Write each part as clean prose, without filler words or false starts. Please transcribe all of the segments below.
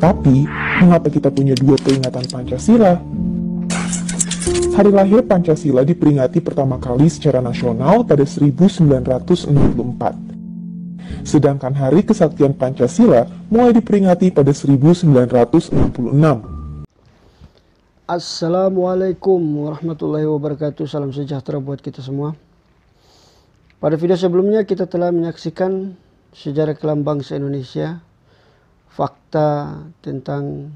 Tapi, mengapa kita punya dua peringatan Pancasila? Hari lahir Pancasila diperingati pertama kali secara nasional pada 1964. Sedangkan Hari Kesaktian Pancasila mulai diperingati pada 1966. Assalamualaikum warahmatullahi wabarakatuh. Salam sejahtera buat kita semua. Pada video sebelumnya kita telah menyaksikan sejarah kelam bangsa Indonesia, fakta tentang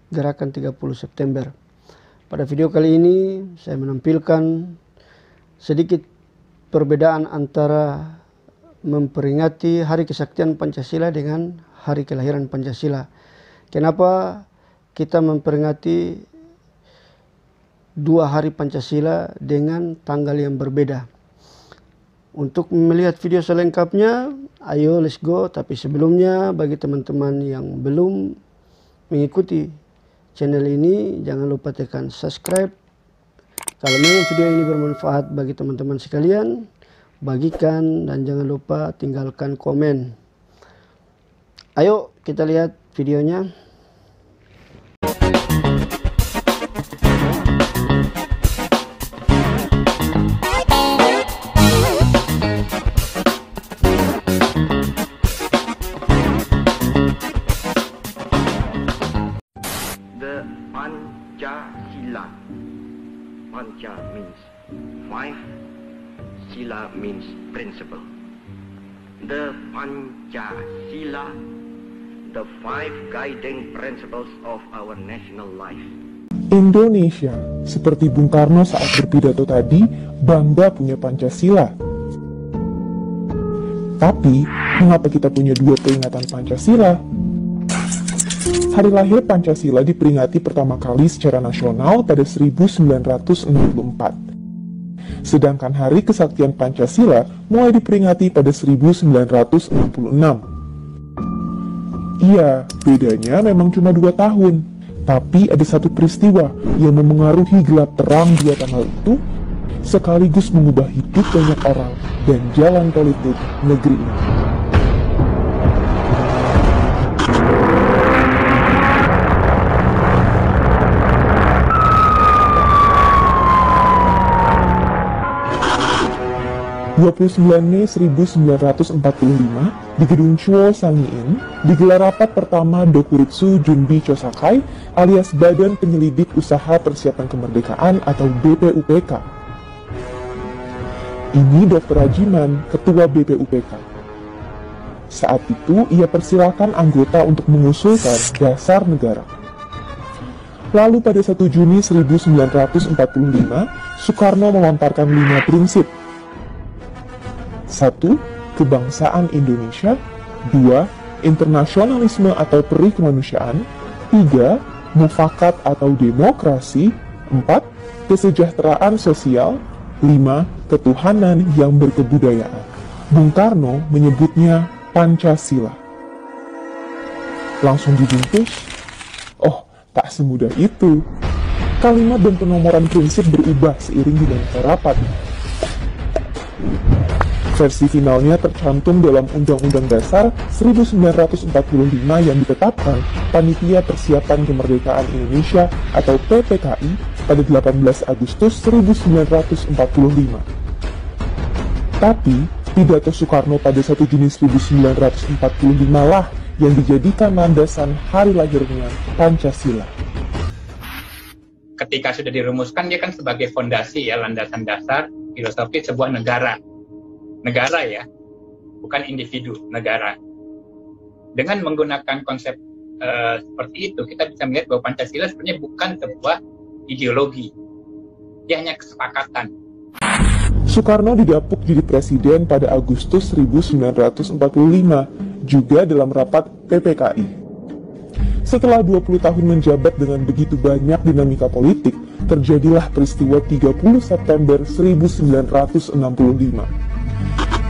gerakan 30 September. Pada video kali ini saya menampilkan sedikit perbedaan antara memperingati Hari Kesaktian Pancasila dengan Hari Kelahiran Pancasila. Kenapa kita memperingati dua hari Pancasila dengan tanggal yang berbeda? Untuk melihat video selengkapnya, ayo let's go. Tapi sebelumnya, bagi teman-teman yang belum mengikuti channel ini, jangan lupa tekan subscribe. Kalau memang video ini bermanfaat bagi teman-teman sekalian, bagikan dan jangan lupa tinggalkan komen. Ayo kita lihat videonya. Pancasila. Panca means five, Sila means principle. The Pancasila, the five guiding principles of our national life. Indonesia, seperti Bung Karno saat berpidato tadi, bangga punya Pancasila. Tapi, mengapa kita punya dua peringatan Pancasila? Hari lahir Pancasila diperingati pertama kali secara nasional pada 1964. Sedangkan Hari Kesaktian Pancasila mulai diperingati pada 1966. Iya, bedanya memang cuma 2 tahun. Tapi ada satu peristiwa yang memengaruhi gelap terang 2 tanggal itu, sekaligus mengubah hidup banyak orang dan jalan politik negeri ini. 29 Mei 1945, di Gedung Chuo Sangiin, digelar rapat pertama Dokuritsu Junbi Chosakai alias Badan Penyelidik Usaha Persiapan Kemerdekaan atau BPUPK. Ini Dr. Rajiman, Ketua BPUPK. Saat itu, ia persilakan anggota untuk mengusulkan dasar negara. Lalu pada 1 Juni 1945, Soekarno melontarkan 5 prinsip. 1. Kebangsaan Indonesia. 2. Internasionalisme atau peri kemanusiaan. 3. Mufakat atau demokrasi. 4. Kesejahteraan sosial. 5. Ketuhanan yang berkebudayaan. Bung Karno menyebutnya Pancasila. Langsung dibungkus? Oh, tak semudah itu. Kalimat dan penomoran prinsip berubah seiring dinamika rapat. Versi finalnya tercantum dalam Undang-Undang Dasar 1945 yang ditetapkan Panitia Persiapan Kemerdekaan Indonesia atau PPKI pada 18 Agustus 1945. Tapi, pidato Soekarno pada 1 Juni 1945 lah yang dijadikan landasan hari lahirnya Pancasila. Ketika sudah dirumuskan, dia kan sebagai fondasi ya, landasan dasar filosofi sebuah negara. Negara ya, bukan individu, negara. Dengan menggunakan konsep seperti itu, kita bisa melihat bahwa Pancasila sebenarnya bukan sebuah ideologi. Dia hanya kesepakatan. Soekarno didapuk jadi presiden pada Agustus 1945, juga dalam rapat PPKI. Setelah 20 tahun menjabat dengan begitu banyak dinamika politik, terjadilah peristiwa 30 September 1965.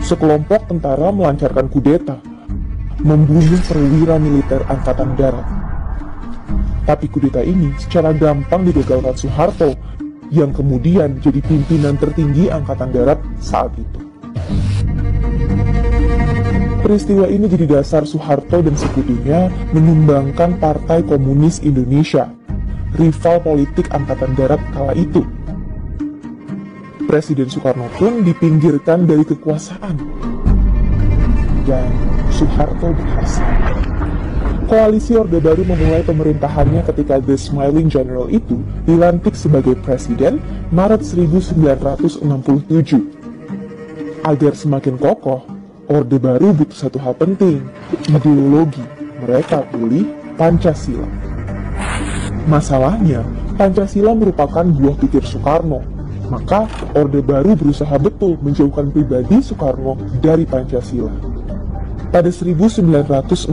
Sekelompok tentara melancarkan kudeta, membunuh perwira militer Angkatan Darat. Tapi kudeta ini secara gampang digagalkan Soeharto, yang kemudian jadi pimpinan tertinggi Angkatan Darat saat itu. Peristiwa ini jadi dasar Soeharto dan sekutunya menyumbangkan Partai Komunis Indonesia, rival politik Angkatan Darat kala itu. Presiden Soekarno pun dipinggirkan dari kekuasaan, dan Soeharto berhasil. Koalisi Orde Baru memulai pemerintahannya ketika The Smiling General itu dilantik sebagai presiden Maret 1967. Agar semakin kokoh, Orde Baru butuh satu hal penting, ideologi. Mereka pilih Pancasila. Masalahnya, Pancasila merupakan buah pikir Soekarno. Maka Orde Baru berusaha betul menjauhkan pribadi Soekarno dari Pancasila. Pada 1966,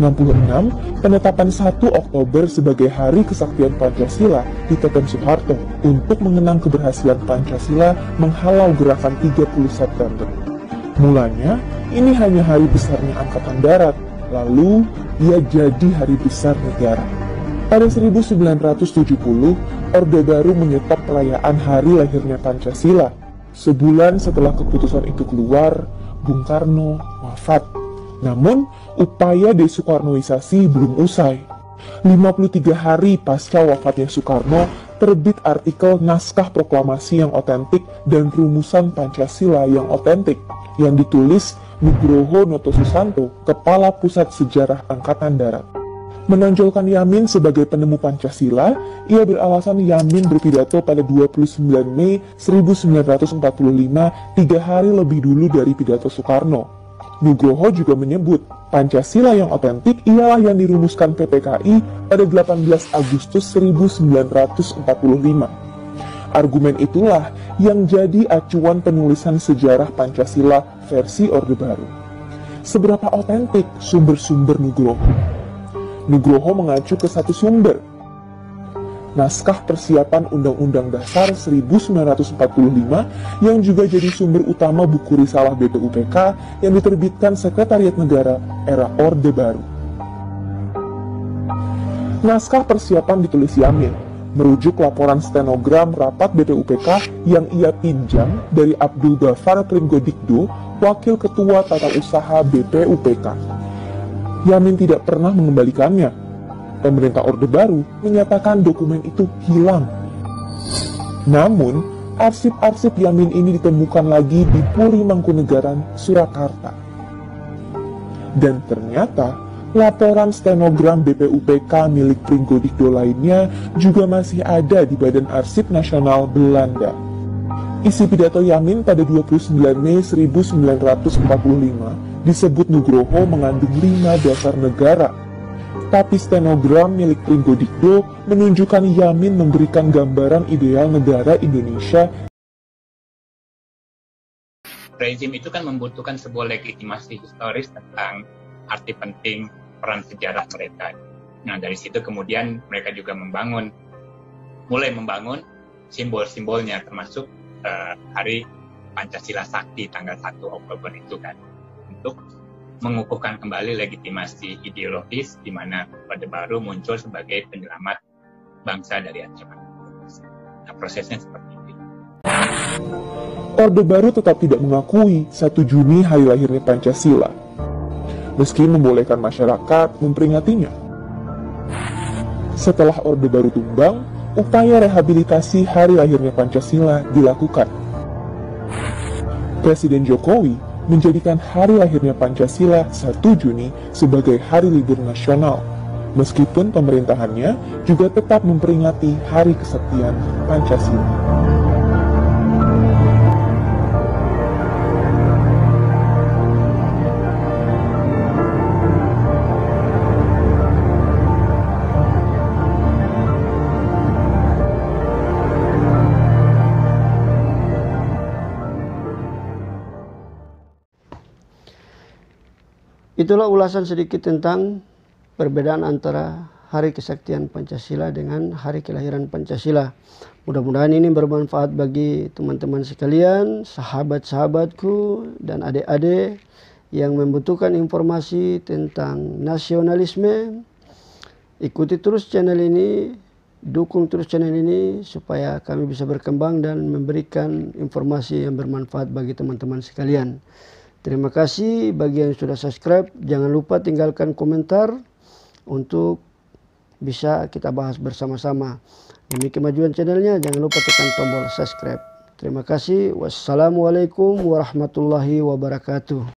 penetapan 1 Oktober sebagai Hari Kesaktian Pancasila diteken Soeharto untuk mengenang keberhasilan Pancasila menghalau gerakan 30 September. Mulanya, ini hanya hari besarnya Angkatan Darat, lalu ia jadi hari besar negara. Pada 1970, Orde Baru menyetop perayaan hari lahirnya Pancasila. Sebulan setelah keputusan itu keluar, Bung Karno wafat. Namun, upaya desoekarnoisasi belum usai. 53 hari pasca wafatnya Soekarno, terbit artikel Naskah Proklamasi yang otentik dan Rumusan Pancasila yang otentik, yang ditulis Nugroho Notosusanto, Kepala Pusat Sejarah Angkatan Darat. Menonjolkan Yamin sebagai penemu Pancasila, ia beralasan Yamin berpidato pada 29 Mei 1945, 3 hari lebih dulu dari pidato Soekarno. Nugroho juga menyebut Pancasila yang otentik ialah yang dirumuskan PPKI pada 18 Agustus 1945. Argumen itulah yang jadi acuan penulisan sejarah Pancasila versi Orde Baru. Seberapa otentik sumber-sumber Nugroho? Nugroho mengacu ke satu sumber, Naskah Persiapan Undang-Undang Dasar 1945 yang juga jadi sumber utama buku risalah BPUPK yang diterbitkan Sekretariat Negara era Orde Baru. Naskah persiapan ditulis Yamin, merujuk laporan stenogram rapat BPUPK yang ia pinjam dari Abdul Ghaffar Pringgodikdo, Wakil Ketua Tata Usaha BPUPK. Yamin tidak pernah mengembalikannya. Pemerintah Orde Baru menyatakan dokumen itu hilang. Namun, arsip-arsip Yamin ini ditemukan lagi di Puri Mangkunegaran, Surakarta. Dan ternyata, laporan stenogram BPUPK milik Pringgodikdo lainnya juga masih ada di Badan Arsip Nasional Belanda. Isi pidato Yamin pada 29 Mei 1945 disebut Nugroho mengandung 5 dasar negara. Tapi stenogram milik Pringgodikdo menunjukkan Yamin memberikan gambaran ideal negara Indonesia. Rezim itu kan membutuhkan sebuah legitimasi historis tentang arti penting peran sejarah mereka. Nah, dari situ kemudian mereka juga mulai membangun simbol-simbolnya, termasuk hari Pancasila Sakti tanggal 1 Oktober itu kan, untuk mengukuhkan kembali legitimasi ideologis di mana Orde Baru muncul sebagai penyelamat bangsa dari ancaman. Nah, prosesnya seperti itu. Orde Baru tetap tidak mengakui 1 Juni hari lahirnya Pancasila, meski membolehkan masyarakat memperingatinya. Setelah Orde Baru tumbang, upaya rehabilitasi hari lahirnya Pancasila dilakukan. Presiden Jokowi menjadikan hari lahirnya Pancasila 1 Juni sebagai hari libur nasional, meskipun pemerintahannya juga tetap memperingati Hari Kesaktian Pancasila. Itulah ulasan sedikit tentang perbedaan antara Hari Kesaktian Pancasila dengan Hari Kelahiran Pancasila. Mudah-mudahan ini bermanfaat bagi teman-teman sekalian, sahabat-sahabatku, dan adik-adik yang membutuhkan informasi tentang nasionalisme. Ikuti terus channel ini, dukung terus channel ini supaya kami bisa berkembang dan memberikan informasi yang bermanfaat bagi teman-teman sekalian. Terima kasih bagi yang sudah subscribe. Jangan lupa tinggalkan komentar untuk bisa kita bahas bersama-sama. Demi kemajuan channelnya, jangan lupa tekan tombol subscribe. Terima kasih. Wassalamualaikum warahmatullahi wabarakatuh.